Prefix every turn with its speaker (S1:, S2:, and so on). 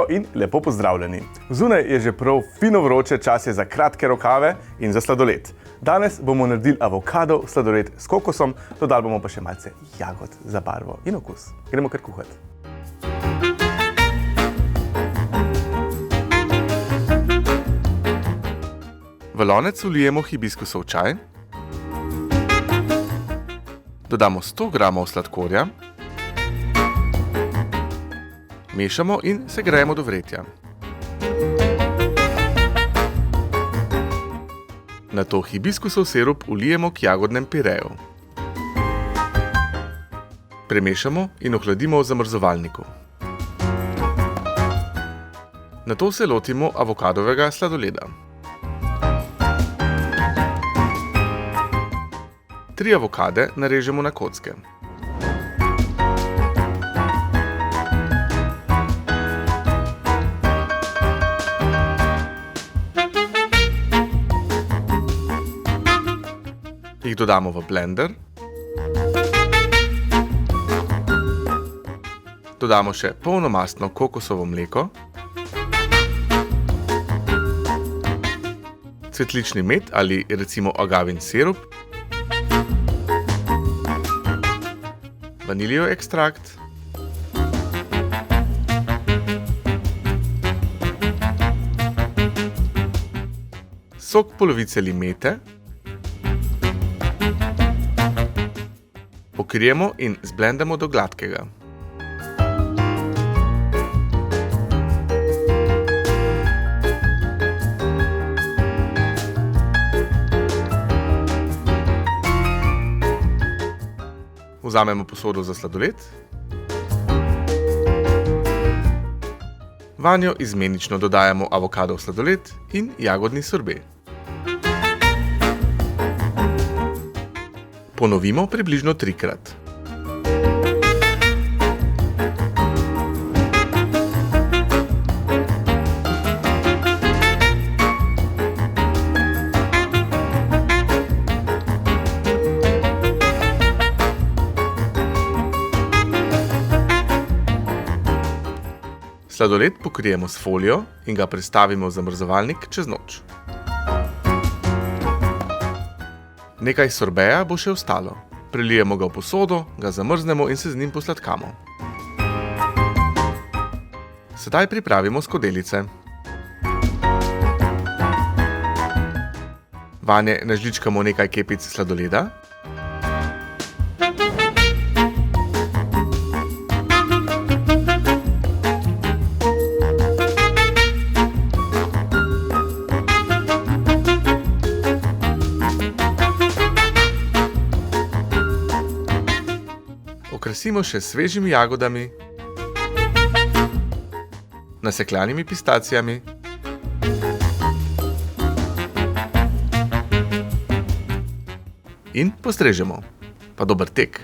S1: Živijo in lepo pozdravljeni. Zunaj je že prav fino vroče, čas je za kratke rokave in za sladoled. Danes bomo naredili avokadov sladoled s kokosom, dodali bomo pa še malce jagod za barvo in okus. Gremo kar kuhati. V lonec vlijemo hibiskusov čaj, dodamo 100 g sladkorja, mešamo in segrejemo do vretja. Nato hibiskusov sirup vlijemo k jagodnem pireju. Premešamo in ohladimo v zamrzovalniku. Nato se lotimo avokadovega sladoleda. 3 avokade narežemo na kocke. Jih dodamo v blender. Dodamo še polnomastno kokosovo mleko, cvetlični med ali recimo agavin sirup, vaniljev ekstrakt, sok polovice limete, pokrijemo in zblendamo do gladkega. Vzamemo posodo za sladoled. Vanjo izmenično dodajamo avokadov sladoled in jagodni sorbet. Ponovimo približno 3-krat. Sladoled pokrijemo s folijo in ga prestavimo v zamrzovalnik čez noč. Nekaj sorbeja bo še ostalo. Prelijemo ga v posodo, ga zamrznemo in se z njim posladkamo. Sedaj pripravimo skodelice. Vanje nažličkamo nekaj kepic sladoleda. Okrasimo še s svežimi jagodami, nasekljanimi pistacijami in postrežemo. Pa dober tek!